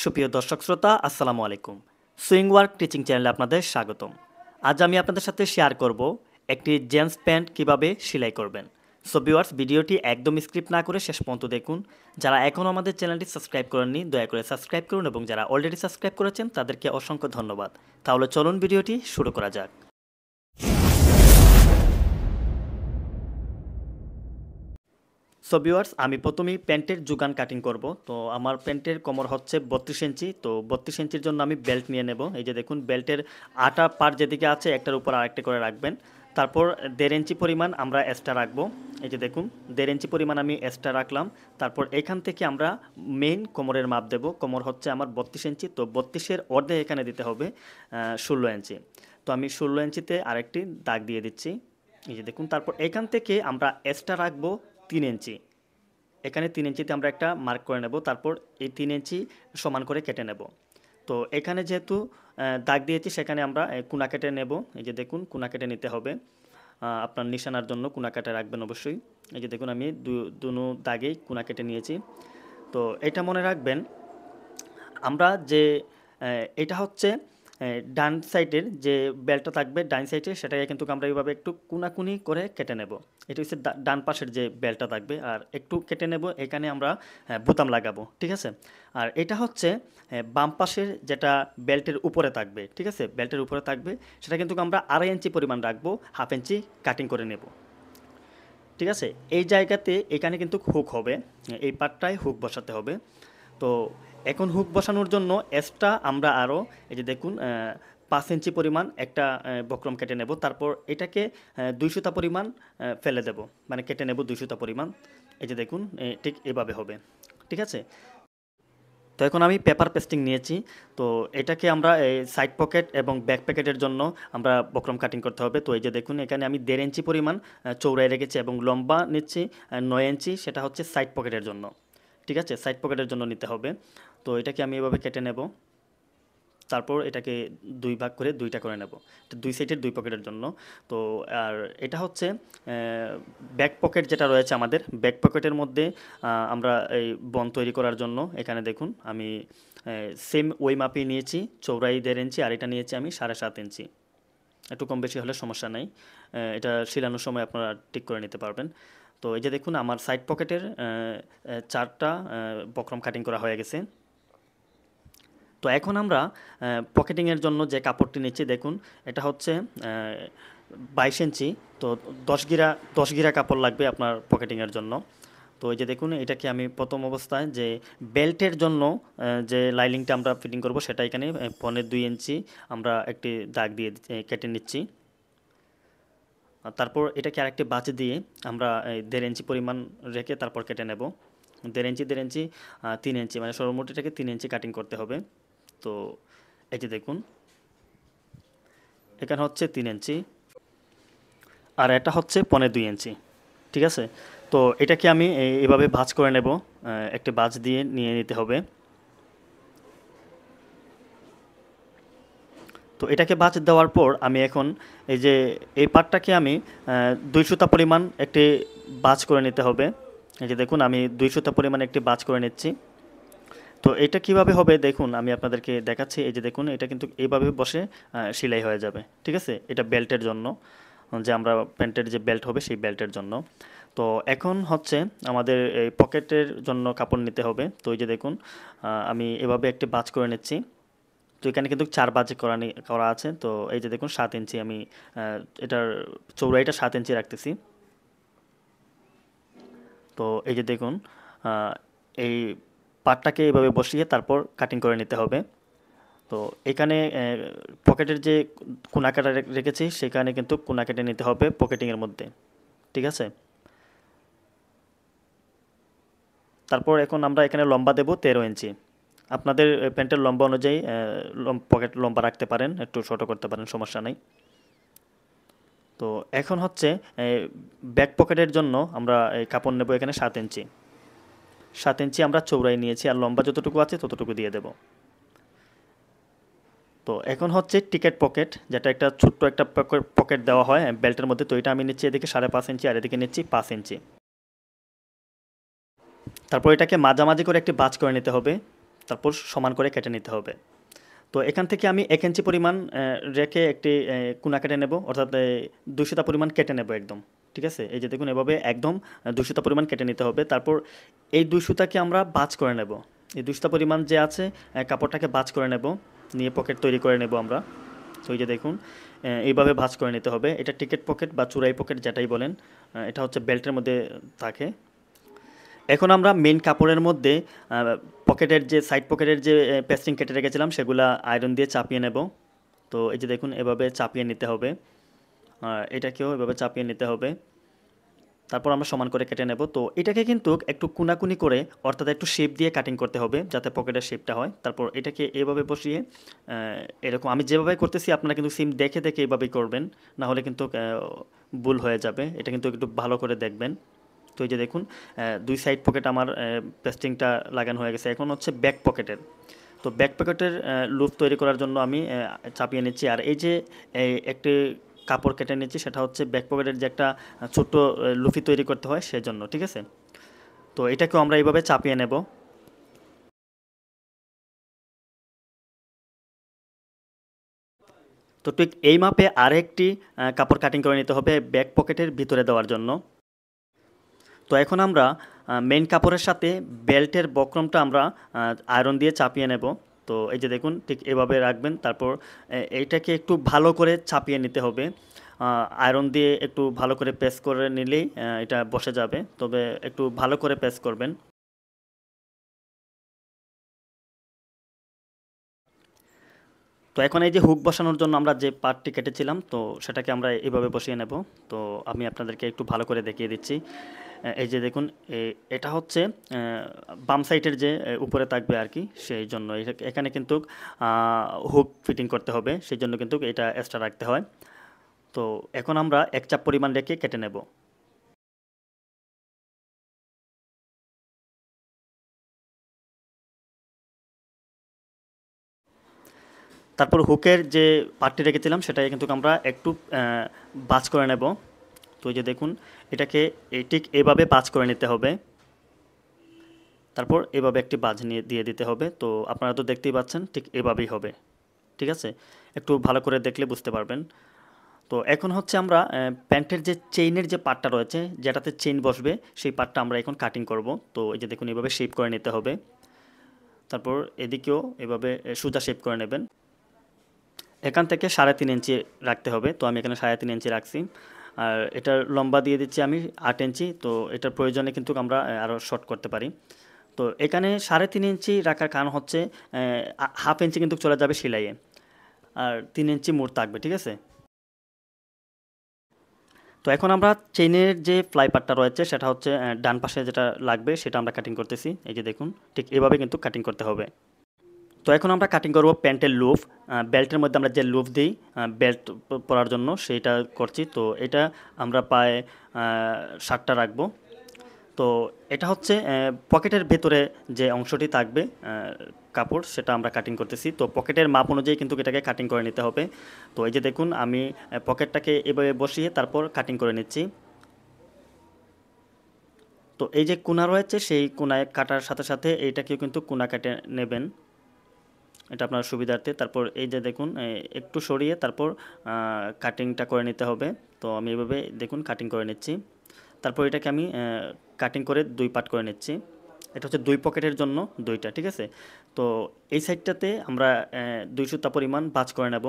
সুপ্রিয় দর্শক শ্রোতা আসসালামু আলাইকুম। সুইং ওয়ার্ক টিচিং চ্যানেলে আপনাদের স্বাগতম। আজ আমি আপনাদের সাথে শেয়ার করব একটি জেন্টস প্যান্ট কিভাবে সেলাই করবেন। সো ভিউয়ার্স, ভিডিওটি একদম স্কিপ না করে শেষ পর্যন্ত দেখুন। যারা এখনও আমাদের চ্যানেলটি সাবস্ক্রাইব করেননি দয়া করে সাবস্ক্রাইব করুন, এবং যারা অলরেডি সাবস্ক্রাইব করেছেন তাদেরকে অসংখ্য ধন্যবাদ। তাহলে চলুন ভিডিওটি শুরু করা যাক। সো ভিউয়ার্স, আমি প্রথমেই প্যান্টের যোগান কাটিং করব। তো আমার প্যান্টের কোমর হচ্ছে 32 ইঞ্চি। তো 32 ইঞ্চির জন্য আমি বেল্ট নিয়ে নেব। এই যে দেখুন, বেল্টের আটা পার যেদিকে আছে একটার উপর আরেকটা করে রাখবেন। তারপর 1.5 ইঞ্চি পরিমাণ আমরা এক্সট্রা রাখবো। এই যে দেখুন, 1.5 ইঞ্চি পরিমাণ আমি এক্সট্রা রাখলাম। তারপর এখান থেকে আমরা মেইন কোমরের মাপ দেব। কোমর হচ্ছে আমার 32 ইঞ্চি, তো 32-এর অর্ধেক এখানে দিতে হবে 16 ইঞ্চি। তো আমি 16 ইঞ্চিতে আরেকটি দাগ দিয়ে দিচ্ছি। এই যে দেখুন, তারপর এখান থেকে আমরা এক্সট্রা রাখবো 3 ইঞ্চি। এখানে 3 ইঞ্চিতে আমরা একটা মার্ক করে নেব। তারপর এই 3 ইঞ্চি সমান করে কেটে নেব। তো এখানে যেহেতু দাগ দিয়েছি, সেখানে আমরা কোনা কেটে নেব। এই যে দেখুন, কোনা কেটে নিতে হবে। আপনার নিশানার জন্য কোনা কেটে রাখবেন অবশ্যই। এই যে দেখুন, আমি দুনো দাগেই কোনা কেটে নিয়েছি। তো এটা মনে রাখবেন, আমরা যে এটা হচ্ছে ডান সাইডের যে বেল্টটা থাকবে ডান সাইডে, সেটাকে কিন্তু আমরা এইভাবে একটু কোনাকুনি করে কেটে নেব। এটা হচ্ছে ডান পাশের যে বেল্টটা থাকবে, আর একটু কেটে নেব। এখানে আমরা বোতাম লাগাবো, ঠিক আছে। আর এটা হচ্ছে বাম পাশের যেটা বেল্টের উপরে থাকবে, ঠিক আছে, বেল্টের উপরে থাকবে, সেটা কিন্তু আমরা 2.5 ইঞ্চি পরিমাণ রাখবো, 1/2 ইঞ্চি কাটিং করে নেব, ঠিক আছে। এই জায়গাতে এখানে কিন্তু হুক হবে, এই পার্টটায় হুক বসাতে হবে। তো এখন হুক বসানোর জন্য এক্সট্রা আমরা আরও, এই যে দেখুন, 5 ইঞ্চি পরিমাণ একটা বক্রম কেটে নেব। তারপর এটাকে 2 সুতা পরিমাণ ফেলে দেব, মানে কেটে নেব 2 সুতা পরিমাণ। এই যে দেখুন, ঠিক এভাবে হবে, ঠিক আছে। তো এখন আমি পেপার পেস্টিং নিয়েছি। তো এটাকে আমরা এই সাইড পকেট এবং ব্যাক পকেটের জন্য আমরা বক্রম কাটিং করতে হবে। তো এই যে দেখুন, এখানে আমি 1.5 ইঞ্চি পরিমাণ চৌড়ায় রেখেছি এবং লম্বা নিচ্ছি 9 ইঞ্চি, সেটা হচ্ছে সাইড পকেটের জন্য, ঠিক আছে, সাইড পকেটের জন্য নিতে হবে। তো এটাকে আমি এভাবে কেটে নেব। তারপর এটাকে 2 ভাগ করে 2টা করে নেব, 2 সাইডের 2 পকেটের জন্য। তো আর এটা হচ্ছে ব্যাক পকেট যেটা রয়েছে আমাদের, ব্যাক পকেটের মধ্যে আমরা এই বন তৈরি করার জন্য এখানে দেখুন আমি সেম ওই মাপই নিয়েছি, চৌড়াই 1.5 ইঞ্চি, আর এটা নিয়েছি আমি 7.5 ইঞ্চি। একটু কম বেশি হলে সমস্যা নেই, এটা সিলানোর সময় আপনারা ঠিক করে নিতে পারবেন। তো এই যে দেখুন, আমার সাইড পকেটের 4টা বক্রম কাটিং করা হয়ে গেছে। তো এখন আমরা পকেটিংয়ের জন্য যে কাপড়টি নিচ্ছি, দেখুন এটা হচ্ছে 22 ইঞ্চি। তো 10 গিরা কাপড় লাগবে আপনার পকেটিংয়ের জন্য। তো এই যে দেখুন, এটাকে আমি প্রথম অবস্থায় যে বেল্টের জন্য যে লাইনিংটা আমরা ফিটিং করব, সেটা এখানে 1.25 ইঞ্চি আমরা একটি দাগ দিয়ে কেটে নিচ্ছি। তারপর এটাকে আরেকটি বাঁচ দিয়ে আমরা 1.5 ইঞ্চি পরিমাণ রেখে তারপর কেটে নেব। 1.5 ইঞ্চি 1.5 ইঞ্চি 3 ইঞ্চি, মানে সর্বমোট এটাকে 3 ইঞ্চি কাটিং করতে হবে। তো এই যে দেখুন, এখানে হচ্ছে 3 ইঞ্চি, আর এটা হচ্ছে 1.25 ইঞ্চি, ঠিক আছে। তো এটাকে আমি এভাবে ভাঁজ করে নেব, একটি ভাঁজ দিয়ে নিয়ে নিতে হবে। তো এটাকে ভাঁজ দেওয়ার পর আমি এখন এই যে এই পার্টটাকে আমি 2 সুতা পরিমাণ একটি ভাঁজ করে নিতে হবে। এই যে দেখুন, আমি 2 সুতা পরিমাণ একটি ভাঁজ করে নিচ্ছি। তো এটা কিভাবে হবে দেখুন, আমি আপনাদেরকে দেখাচ্ছি। এই যে দেখুন, এটা কিন্তু এইভাবে বসে সেলাই হয়ে যাবে, ঠিক আছে। এটা বেল্টের জন্য, যে আমরা প্যান্টের যে বেল্ট হবে সেই বেল্টের জন্য। তো এখন হচ্ছে আমাদের এই পকেটের জন্য কাপড় নিতে হবে। তো এই যে দেখুন, আমি এভাবে একটি ভাঁজ করে নিচ্ছি। তো এখানে কিন্তু 4 ভাঁজ করা আছে। তো এই যে দেখুন, 7 ইঞ্চি আমি এটার চৌড়াইটা 7 ইঞ্চি রাখতেছি। তো এই যে দেখুন, এই পাটটাকে এভাবে বসিয়ে তারপর কাটিং করে নিতে হবে। তো এখানে পকেটের যে কোনা কাটা রেখেছি, সেখানে কিন্তু কোনা কেটে নিতে হবে পকেটিংয়ের মধ্যে, ঠিক আছে। তারপর এখন আমরা এখানে লম্বা দেব 13 ইঞ্চি। আপনাদের প্যান্টের লম্বা অনুযায়ী পকেট লম্বা রাখতে পারেন, একটু ছোটো করতে পারেন, সমস্যা নেই। তো এখন হচ্ছে ব্যাক পকেটের জন্য আমরা এই কাপড় নেব এখানে 7 ইঞ্চি। 7 ইঞ্চি আমরা চৌড়াই নিয়েছি, আর লম্বা যতটুকু আছে ততটুকু দিয়ে দেব। তো এখন হচ্ছে টিকেট পকেট, যেটা একটা ছোট্ট একটা পকেট দেওয়া হয় বেল্টের মধ্যে। তো এটা আমি নিচ্ছি এদিকে 5.5 ইঞ্চি, আর এদিকে নিচ্ছি 5 ইঞ্চি। তারপর এটাকে মাঝামাঝি করে একটি ভাঁজ করে নিতে হবে। তারপর সমান করে কেটে নিতে হবে। তো এখান থেকে আমি 1 ইঞ্চি পরিমাণ রেখে একটি কোনা কেটে নেব, অর্থাৎ 2 সুতা পরিমাণ কেটে নেব একদম। ঠিক আছে? এই যে দেখুন এভাবে একদম 2 সুতা পরিমাণ কেটে নিতে হবে। তারপর এই 2 সুতাকে আমরা ভাঁজ করে নেব। এই 2 সুতা পরিমাণ যে আছে কাপড়টাকে ভাঁজ করে নেব, নিয়ে পকেট তৈরি করে নেব আমরা। তো এই যে দেখুন এইভাবে ভাঁজ করে নিতে হবে। এটা টিকেট পকেট বা চুরাই পকেট যেটাই বলেন, এটা হচ্ছে বেল্টের মধ্যে থাকে। এখন আমরা মেইন কাপড়ের মধ্যে পকেটের যে সাইড পকেটের যে পেস্টিং কেটে রেখেছিলাম সেগুলা আয়রন দিয়ে চাপিয়ে নেব। তো এই যে দেখুন এভাবে চাপিয়ে নিতে হবে, এটাকেও এভাবে চাপিয়ে নিতে হবে। তারপর আমরা সমান করে কেটে নেব। তো এটাকে কিন্তু একটু কোনাকুনি করে, অর্থাৎ একটু শেপ দিয়ে কাটিং করতে হবে যাতে পকেটের শেপটা হয়। তারপর এটাকে এভাবে বসিয়ে এরকম আমি যেভাবে করতেছি আপনারা কিন্তু সিম দেখে দেখে এভাবেই করবেন, না হলে কিন্তু ভুল হয়ে যাবে। এটা কিন্তু একটু ভালো করে দেখবেন। তো এই যে দেখুন 2 সাইড পকেট আমার পেস্টিংটা লাগানো হয়ে গেছে। এখন হচ্ছে ব্যাক পকেটের। তো ব্যাক পকেটের লুপ তৈরি করার জন্য আমি চাপিয়ে নিচ্ছি। আর এই যে একটি কাপড় কেটে নিচ্ছি, সেটা হচ্ছে ব্যাক পকেটের যে একটা ছোট্ট লুফি তৈরি করতে হয় সেজন্য। ঠিক আছে? তো এটাকেও আমরা এইভাবে চাপিয়ে নেব। তো ঠিক এই মাপে আরেকটি কাপড় কাটিং করে নিতে হবে ব্যাক পকেটের ভিতরে দেওয়ার জন্য। তো এখন আমরা মেইন কাপড়ের সাথে বেল্টের বক্রমটা আমরা আয়রন দিয়ে চাপিয়ে নেব। তো এই যে দেখুন ঠিক এভাবে রাখবেন। তারপর এইটাকে একটু ভালো করে চাপিয়ে নিতে হবে। আয়রন দিয়ে একটু ভালো করে প্রেস করে নিলেই এটা বসে যাবে। তবে একটু ভালো করে প্রেস করবেন। তো এখন এই যে হুক বসানোর জন্য আমরা যে পার্টটি কেটেছিলাম, তো সেটাকে আমরা এভাবে বসিয়ে নেব। তো আমি আপনাদেরকে একটু ভালো করে দেখিয়ে দিচ্ছি। এই যে দেখুন এটা হচ্ছে বাম সাইডের যে উপরে থাকবে আর কি, সেই জন্য এখানে কিন্তু হুক ফিটিং করতে হবে, সেই জন্য কিন্তু এটা এক্সট্রা রাখতে হয়। তো এখন আমরা 1 চাপ পরিমাণ রেখে কেটে নেব। তারপর হুকের যে পার্টটি রেখেছিলাম সেটাকে কিন্তু আমরা একটু ভাঁজ করে নেব। তো এই যে দেখুন এটাকে ঠিক এভাবে ভাঁজ করে নিতে হবে। তারপর এভাবে একটি ভাঁজ নিয়ে দিয়ে দিতে হবে। তো আপনারা তো দেখতেই পাচ্ছেন ঠিক এভাবেই হবে। ঠিক আছে? একটু ভালো করে দেখলে বুঝতে পারবেন। তো এখন হচ্ছে আমরা প্যান্টের যে চেইনের যে পার্টটা রয়েছে, যেটাতে চেইন বসবে, সেই পার্টটা আমরা এখন কাটিং করব। তো এই যে দেখুন এভাবে শেপ করে নিতে হবে। তারপর এদিকেও এভাবে সোজা শেপ করে নেবেন। এখান থেকে 3.5 ইঞ্চি রাখতে হবে। তো আমি এখানে 3.5 ইঞ্চি রাখছি। আর এটার লম্বা দিয়ে দিচ্ছি আমি 8 ইঞ্চি। তো এটার প্রয়োজনে কিন্তু আমরা আরও শর্ট করতে পারি। তো এখানে 3.5 ইঞ্চি রাখার কারণ হচ্ছে হাফ ইঞ্চি কিন্তু চলে যাবে সেলাইয়ে। আর 3 ইঞ্চি মোট থাকবে। ঠিক আছে? তো এখন আমরা চেইনের যে ফ্লাই পার্টটা রয়েছে সেটা হচ্ছে ডান পাশে যেটা লাগবে সেটা আমরা কাটিং করতেছি। এই যে দেখুন ঠিক এভাবে কিন্তু কাটিং করতে হবে। তো এখন আমরা কাটিং করব প্যান্টের লুপ। বেল্টের মধ্যে আমরা যে লুপ দিই বেল্ট পরার জন্য সেইটা করছি। তো এটা আমরা প্রায় 7টা রাখবো। তো এটা হচ্ছে পকেটের ভেতরে যে অংশটি থাকবে কাপড়, সেটা আমরা কাটিং করতেছি। তো পকেটের মাপ অনুযায়ী কিন্তু এটাকে কাটিং করে নিতে হবে। তো এই যে দেখুন আমি পকেটটাকে এভাবে বসিয়ে তারপর কাটিং করে নিচ্ছি। তো এই যে কোনা রয়েছে সেই কোনায় কাটার সাথে সাথে এইটাকেও কিন্তু কোনা কেটে নেবেন, এটা আপনার সুবিধার্থে। তারপর এই যে দেখুন একটু সরিয়ে তারপর কাটিংটা করে নিতে হবে। তো আমি এভাবে দেখুন কাটিং করে নিচ্ছি। তারপর এটাকে আমি কাটিং করে 2 পার্ট করে নিচ্ছি। এটা হচ্ছে 2 পকেটের জন্য 2টা। ঠিক আছে? তো এই সাইডটাতে আমরা 2 সুতা পরিমাণ ভাঁজ করে নেব,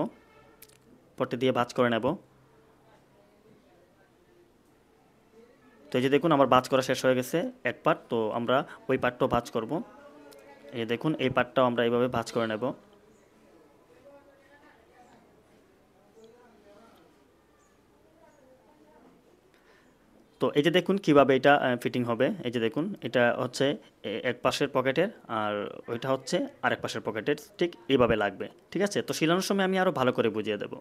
পট্টি দিয়ে ভাঁজ করে নেব। তো এই যে দেখুন আমার ভাঁজ করা শেষ হয়ে গেছে এক পার্ট। তো আমরা ওই পার্টটাও ভাঁজ করব। এই দেখুন এই পার্টটাও আমরা এইভাবে ভাঁজ করে নেব। তো এই যে দেখুন কিভাবে এটা ফিটিং হবে। এই যে দেখুন এটা হচ্ছে এক পাশের পকেটের, আর ওইটা হচ্ছে আরেক পাশের পকেটের, ঠিক এইভাবে লাগবে। ঠিক আছে? তো সেলানোর সময় আমি আরও ভালো করে বুঝিয়ে দেব।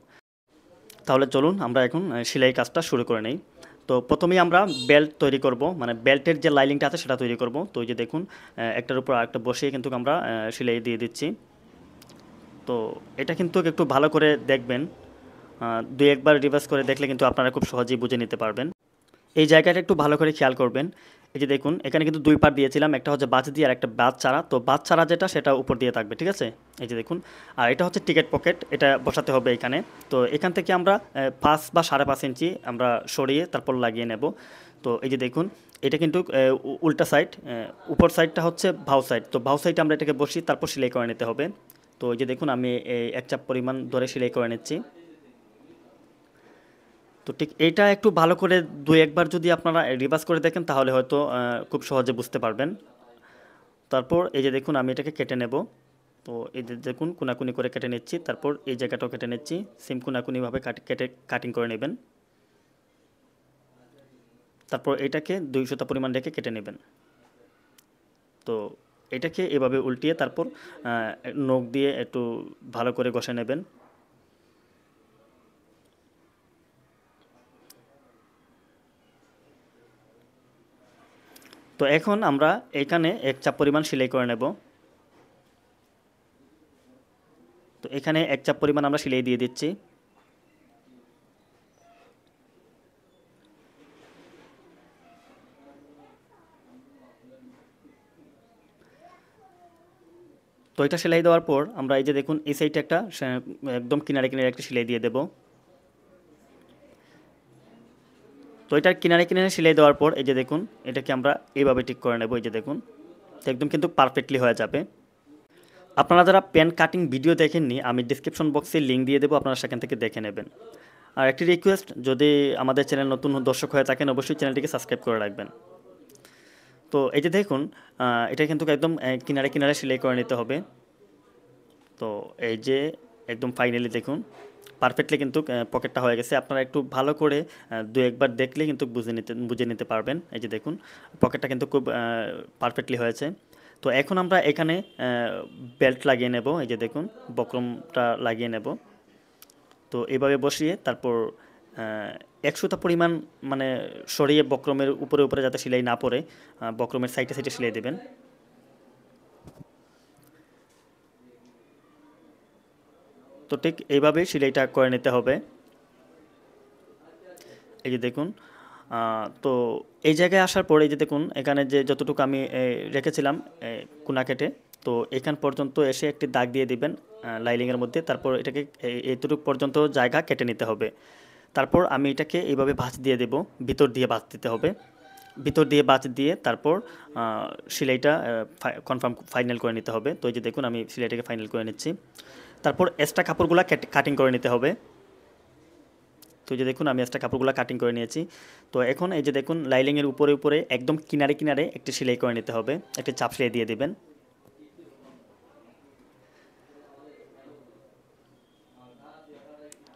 তাহলে চলুন আমরা এখন সেলাই কাজটা শুরু করে নেই। তো প্রথমেই আমরা বেল্ট তৈরি করব, মানে বেল্টের যে লাইনিংটা আছে সেটা তৈরি করব। তো এই যে দেখুন একটার উপর আরেকটা বসিয়ে কিন্তু আমরা সেলাই দিয়ে দিচ্ছি। তো এটা কিন্তু একটু ভালো করে দেখবেন, 2 একবার রিভার্স করে দেখলে কিন্তু আপনারা খুব সহজেই বুঝে নিতে পারবেন। এই জায়গাটা একটু ভালো করে খেয়াল করবেন। এই যে দেখুন এখানে কিন্তু ২ পার্ট দিয়েছিলাম। একটা হচ্ছে বাছ দিয়ে আর একটা বাছ ছাড়া। তো বাছ ছাড়া যেটা সেটা উপর দিয়ে থাকবে। ঠিক আছে? এই যে দেখুন। আর এটা হচ্ছে টিকেট পকেট। এটা বসাতে হবে এখানে। তো এখান থেকে আমরা ৫ বা ৫.৫ ইঞ্চি আমরা সরিয়ে তারপর লাগিয়ে নেব। তো এই যে দেখুন এটা কিন্তু উল্টা সাইড, উপর সাইডটা হচ্ছে ভাউ সাইড। তো ভাউ সাইডে আমরা এটাকে বসিয়ে তারপর সেলাই করে নিতে হবে। তো এই যে দেখুন আমি এই ১ চাপ পরিমাণ ধরে সেলাই করে নিচ্ছি। তো ঠিক এইটা একটু ভালো করে ২-১ বার যদি আপনারা রিভার্স করে দেখেন তাহলে হয়তো খুব সহজে বুঝতে পারবেন। তারপর এই যে দেখুন আমি এটাকে কেটে নেব। তো এই যে দেখুন কোনাকুনি করে কেটে নিচ্ছি। তারপর এই জায়গাটাও কেটে নিচ্ছি। সেম কোনাকুনিভাবে কেটে কাটিং করে নেবেন। তারপর এটাকে ২ সুতা পরিমাণ রেখে কেটে নেবেন। তো এটাকে এভাবে উল্টিয়ে তারপর নখ দিয়ে একটু ভালো করে ঘষে নেবেন। তো এখন আমরা এখানে ১ চাপ পরিমাণ সেলাই করে নেব। তো এখানে ১ চাপ পরিমাণ আমরা সেলাই দিয়ে দিচ্ছি। তো এটা সেলাই দেওয়ার পর আমরা এই যে দেখুন এই সাইডে একটা একদম কিনারে কিনারে একটা সেলাই দিয়ে দেব। তো এটার কিনারে কিনারে সেলাই দেওয়ার পর এই যে দেখুন এটাকে আমরা এইভাবে ঠিক করে নেব। এই যে দেখুন তো একদম কিন্তু পারফেক্টলি হয়ে যাবে। আপনারা যারা পেন কাটিং ভিডিও দেখেননি আমি ডিসক্রিপশন বক্সে লিঙ্ক দিয়ে দেবো, আপনারা সেখান থেকে দেখে নেবেন। আর একটি রিকোয়েস্ট, যদি আমাদের চ্যানেল নতুন দর্শক হয়ে থাকেন অবশ্যই চ্যানেলটিকে সাবস্ক্রাইব করে রাখবেন। তো এই যে দেখুন এটা কিন্তু একদম কিনারে কিনারে সেলাই করে নিতে হবে। তো এই যে একদম ফাইনালি দেখুন পারফেক্টলি কিন্তু পকেটটা হয়ে গেছে। আপনারা একটু ভালো করে ২-১ বার দেখলে কিন্তু বুঝে নিতে পারবেন। এই যে দেখুন পকেটটা কিন্তু খুব পারফেক্টলি হয়েছে। তো এখন আমরা এখানে বেল্ট লাগিয়ে নেব। এই যে দেখুন বক্রমটা লাগিয়ে নেব। তো এভাবে বসিয়ে তারপর ১ সুতা পরিমাণ মানে সরিয়ে বক্রমের উপরে উপরে যাতে সেলাই না পড়ে বক্রমের সাইডে সাইডে সেলাই দেবেন। তো ঠিক এইভাবেই সেলাইটা করে নিতে হবে। এই যে দেখুন তো এই জায়গায় আসার পর এই যে দেখুন এখানে যে যতটুকু আমি রেখেছিলাম কোনা কেটে, তো এখান পর্যন্ত এসে একটি দাগ দিয়ে দিবেন লাইনিংয়ের মধ্যে। তারপর এটাকে এইতটুকু পর্যন্ত জায়গা কেটে নিতে হবে। তারপর আমি এটাকে এইভাবে ভাঁজ দিয়ে দেব, ভিতর দিয়ে ভাঁজ দিতে হবে। ভিতর দিয়ে ভাঁজ দিয়ে তারপর সেলাইটা ফাইনাল করে নিতে হবে। তো এই যে দেখুন আমি সেলাইটাকে ফাইনাল করে নিচ্ছি। তারপর এক্সট্রা কাপড়গুলো কাটিং করে নিতে হবে। তো এই যে দেখুন আমি এক্সট্রা কাপড়গুলো কাটিং করে নিয়েছি। তো এখন এই যে দেখুন লাইনিংয়ের উপরে উপরে একদম কিনারে কিনারে একটি সেলাই করে নিতে হবে, একটি চাপ সেলাই দিয়ে দিবেন।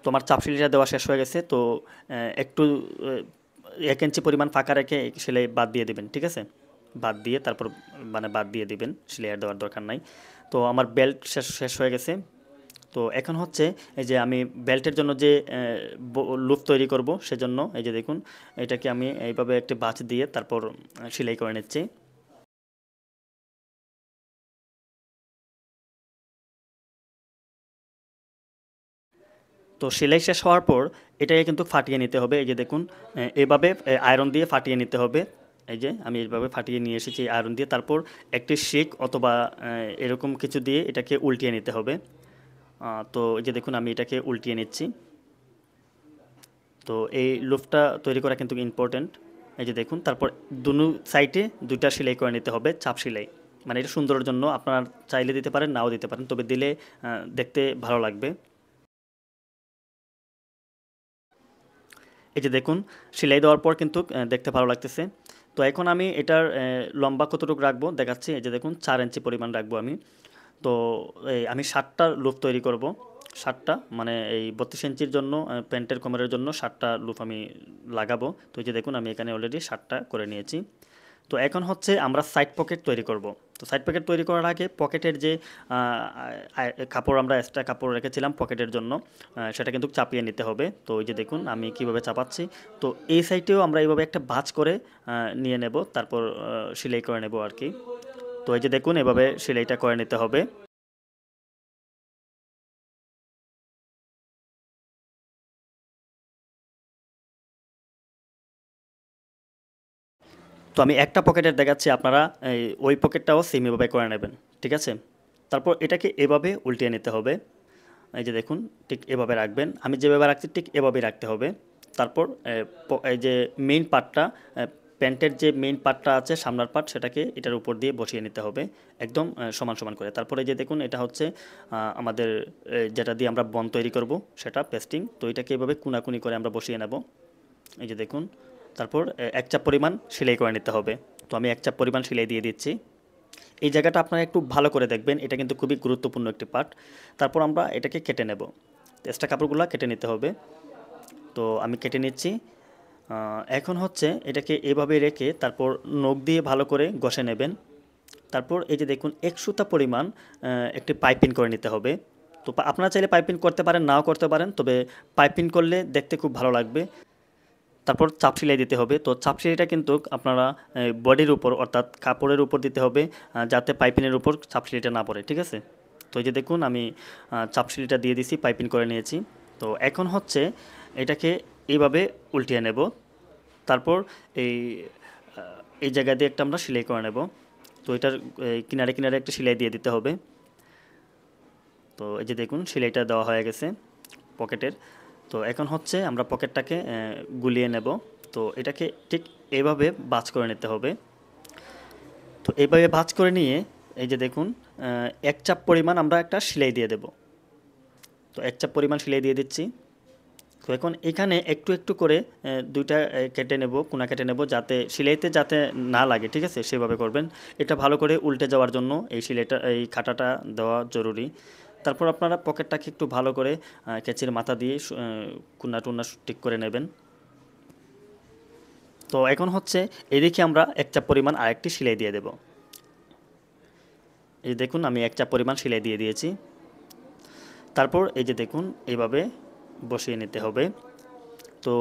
তো আমার চাপ সেলাইটা দেওয়া শেষ হয়ে গেছে। তো একটু ১ ইঞ্চি পরিমাণ ফাঁকা রেখে সেলাই বাদ দিয়ে দিবেন। ঠিক আছে? বাদ দিয়ে তারপর মানে বাদ দিয়ে দিবেন, সেলাই আর দেওয়ার দরকার নাই। তো আমার বেল্ট শেষ হয়ে গেছে। তো এখন হচ্ছে এই যে আমি বেল্টের জন্য যে লুপ তৈরি করব সেজন্য এই যে দেখুন এটাকে আমি এইভাবে একটি বাঁচ দিয়ে তারপর সেলাই করে নিচ্ছি। তো সেলাই শেষ হওয়ার পর এটাকে কিন্তু ফাটিয়ে নিতে হবে। এই যে দেখুন এভাবে আয়রন দিয়ে ফাটিয়ে নিতে হবে। এই যে আমি এইভাবে ফাটিয়ে নিয়ে এসেছি আয়রন দিয়ে। তারপর একটি শিক অথবা এরকম কিছু দিয়ে এটাকে উল্টিয়ে নিতে হবে। তো এই যে দেখুন আমি এটাকে উল্টিয়ে নিচ্ছি। তো এই লুপটা তৈরি করা কিন্তু ইম্পর্টেন্ট। এই যে দেখুন তারপর দুনো সাইডে ২ টা সেলাই করে নিতে হবে, চাপ সেলাই। মানে এটা সুন্দরের জন্য আপনারা চাইলে দিতে পারেন, নাও দিতে পারেন। তবে দিলে দেখতে ভালো লাগবে। এই যে দেখুন সেলাই দেওয়ার পর কিন্তু দেখতে ভালো লাগতেছে। তো এখন আমি এটার লম্বা কতটুকু রাখবো দেখাচ্ছি। এই যে দেখুন ৪ ইঞ্চি পরিমাণ রাখবো আমি। তো আমি ৭ টা লুপ তৈরি করব। ৭ টা মানে এই ৩২ ইঞ্চির জন্য প্যান্টের কোমরের জন্য ৭ টা লুপ আমি লাগাবো। তো এই যে দেখুন আমি এখানে অলরেডি ৭ টা করে নিয়েছি। তো এখন হচ্ছে আমরা সাইড পকেট তৈরি করব। তো সাইড পকেট তৈরি করার আগে পকেটের যে কাপড় আমরা এক্সট্রা কাপড় রেখেছিলাম পকেটের জন্য সেটা কিন্তু চাপিয়ে নিতে হবে। তো ওই যে দেখুন আমি কিভাবে চাপাচ্ছি। তো এই সাইডেও আমরা এইভাবে একটা ভাঁজ করে নিয়ে নেব, তারপর সেলাই করে নেব আর কি। তো এই যে দেখুন এভাবে সেলাইটা করে নিতে হবে। তো আমি একটা পকেটের দেখাচ্ছি, আপনারা ওই পকেটটাও সেম এভাবে করে নেবেন, ঠিক আছে। তারপর এটাকে এভাবে উল্টিয়ে নিতে হবে। এই যে দেখুন, ঠিক এভাবে রাখবেন, আমি যেভাবে রাখছি ঠিক এভাবেই রাখতে হবে। তারপর এই যে মেইন পার্টটা, প্যান্টের যে মেইন পার্টটা আছে সামনের পার্ট, সেটাকে এটার উপর দিয়ে বসিয়ে নিতে হবে একদম সমান সমান করে। তারপরে যে দেখুন, এটা হচ্ছে আমাদের যেটা দিয়ে আমরা বন তৈরি করব, সেটা পেস্টিং। তো এটাকে এভাবে কুনাকুনি করে আমরা বসিয়ে নেব। এই যে দেখুন, তারপর এক চাপ পরিমাণ সেলাই করে নিতে হবে। তো আমি এক চাপ পরিমাণ সেলাই দিয়ে দিচ্ছি। এই জায়গাটা আপনারা একটু ভালো করে দেখবেন, এটা কিন্তু খুবই গুরুত্বপূর্ণ একটি পার্ট। তারপর আমরা এটাকে কেটে নেব, এক্সট্রা কাপড়গুলো কেটে নিতে হবে। তো আমি কেটে নিচ্ছি। এখন হচ্ছে এটাকে এভাবে রেখে তারপর নখ দিয়ে ভালো করে ঘষে নেবেন। তারপর এই যে দেখুন, ১ সুতা পরিমাণ একটি পাইপিং করে নিতে হবে। তো আপনারা চাইলে পাইপিং করতে পারেন, নাও করতে পারেন, তবে পাইপিং করলে দেখতে খুব ভালো লাগবে। তারপর চাপ সেলাই দিতে হবে। তো চাপ সেলাইটা কিন্তু আপনারা বডির উপর অর্থাৎ কাপড়ের উপর দিতে হবে, যাতে পাইপিংয়ের উপর চাপ সেলাইটা না পড়ে, ঠিক আছে। তো এই যে দেখুন, আমি চাপ সেলাইটা দিয়ে দিছি, পাইপিং করে নিয়েছি। তো এখন হচ্ছে এটাকে এইভাবে উল্টিয়ে নেব। তারপর এই এই জায়গা দিয়ে একটা আমরা সেলাই করে নেব। তো এটার কিনারে কিনারে একটা সেলাই দিয়ে দিতে হবে। তো এই যে দেখুন, সেলাইটা দেওয়া হয়ে গেছে পকেটের। তো এখন হচ্ছে আমরা পকেটটাকে গুলিয়ে নেব। তো এটাকে ঠিক এভাবে ভাঁজ করে নিতে হবে। তো এইভাবে ভাঁজ করে নিয়ে এই যে দেখুন, এক চাপ পরিমাণ আমরা একটা সেলাই দিয়ে দেব। তো এক চাপ পরিমাণ সেলাই দিয়ে দিচ্ছি। তো এখন এখানে একটু একটু করে দুইটা কেটে নেব, কোনা কেটে নেব, যাতে সেলাইতে যাতে না লাগে, ঠিক আছে, সেভাবে করবেন। এটা ভালো করে উল্টে যাওয়ার জন্য এই সেলাইটা, এই কাঁটাটা দেওয়া জরুরি। তারপর আপনারা পকেটটাকে একটু ভালো করে কেঁচির মাথা দিয়ে কোনা টুনা ঠিক করে নেবেন। তো এখন হচ্ছে এদিকে আমরা এক চাপ পরিমাণ আরেকটি সেলাই দিয়ে দেব। এই দেখুন, আমি এক চাপ পরিমাণ সেলাই দিয়ে দিয়েছি। তারপর এই যে দেখুন, এইভাবে বসিয়ে নিতে হবে। তো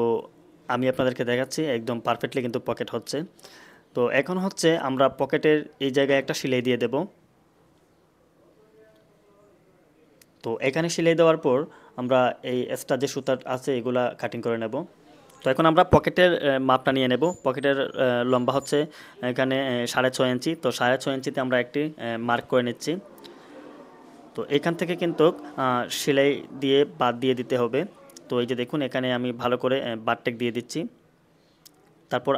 আমি আপনাদেরকে দেখাচ্ছি, একদম পারফেক্টলি কিন্তু পকেট হচ্ছে। তো এখন হচ্ছে আমরা পকেটের এই জায়গায় একটা সেলাই দিয়ে দেব। তো এখানে সেলাই দেওয়ার পর আমরা এই এক্সট্রা যে সুতা আছে এগুলা কাটিং করে নেব। তো এখন আমরা পকেটের মাপটা নিয়ে নেব। পকেটের লম্বা হচ্ছে এখানে 6.5 ইঞ্চি। তো 6.5 ইঞ্চিতে আমরা একটি মার্ক করে নিচ্ছি। তো এখান থেকে কিন্তু সেলাই দিয়ে বাদ দিয়ে দিতে হবে। তো এই যে দেখুন, এখানে আমি ভালো করে বারটেক দিয়ে দিচ্ছি। তারপর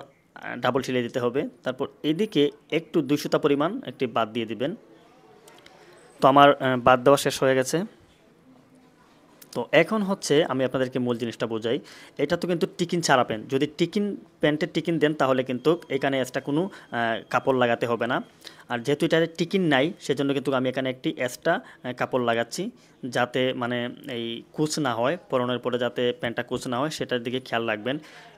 ডাবল সেলাই দিতে হবে। তারপর এদিকে একটু 2 সুতা পরিমাণ একটি বাদ দিয়ে দিবেন। তো আমার বাদ দেওয়া শেষ হয়ে গেছে। তো এখন হচ্ছে আমি আপনাদেরকে মূল জিনিসটা বোঝাই। এটা তো কিন্তু টিকিন ছাড়া প্যান্ট। যদি প্যান্টের টিকিন দেন, তাহলে কিন্তু এখানে এক্সট্রা কোনো কাপড় লাগাতে হবে না। আর যেহেতু এটাতে টিকিন নাই, সেজন্য কিন্তু আমি এখানে একটি এক্সট্রা কাপড় লাগাচ্ছি, যাতে মানে এই কুচ না হয়, পরনের পরে যাতে প্যান্টটা কুচ না হয়, সেটার দিকে খেয়াল রাখবেন।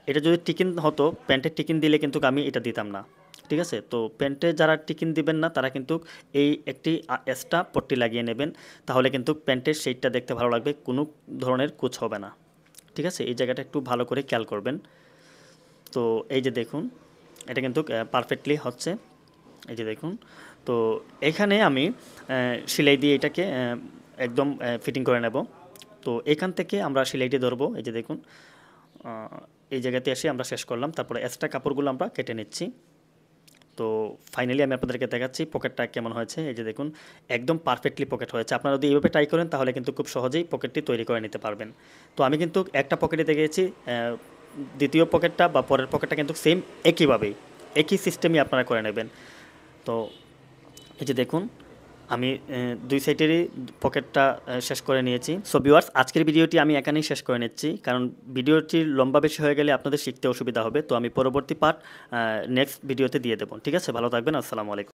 এটা যদি টিকিন হতো, প্যান্টের টিকিন দিলে কিন্তু আমি এটা দিতাম না, ঠিক আছে। তো প্যান্টে যারা টিকিন দিবেন না, তারা কিন্তু এই একটি এক্সট্রা পট্টি লাগিয়ে নেবেন। তাহলে কিন্তু প্যান্টের শেডটা দেখতে ভালো লাগবে, কোনো ধরনের কুচ হবে না, ঠিক আছে। এই জায়গাটা একটু ভালো করে খেয়াল করবেন। তো এই যে দেখুন, এটা কিন্তু পারফেক্টলি হচ্ছে। এই যে দেখুন, তো এখানে আমি সেলাই দিয়ে এটাকে একদম ফিটিং করে নেব। তো এখান থেকে আমরা সেলাইটি ধরবো। এই যে দেখুন, এই জায়গাতে এসে আমরা শেষ করলাম। তারপরে এক্সট্রা কাপড়গুলো আমরা কেটে নিচ্ছি। তো ফাইনালি আমি আপনাদেরকে দেখাচ্ছি পকেটটা কেমন হয়েছে। এই যে দেখুন, একদম পারফেক্টলি পকেট হয়েছে। আপনারা যদি এইভাবে ট্রাই করেন, তাহলে কিন্তু খুব সহজেই পকেটটি তৈরি করে নিতে পারবেন। তো আমি কিন্তু একটা পকেটে দেখিয়েছি, দ্বিতীয় পকেটটা বা পরের পকেটটা কিন্তু সেম একইভাবেই, একই সিস্টেমই আপনারা করে নেবেন। তো এই যে দেখুন, আমি দুই সাইডেরই পকেটটা শেষ করে নিয়েছি। সো ভিউয়ার্স, আজকের ভিডিওটি আমি এখানেই শেষ করে নিচ্ছি, কারণ ভিডিওটি লম্বা বেশি হয়ে গেলে আপনাদের শিখতে অসুবিধা হবে। তো আমি পরবর্তী পার্ট নেক্সট ভিডিওতে দিয়ে দেবো, ঠিক আছে। ভালো থাকবেন, আসসালামু আলাইকুম।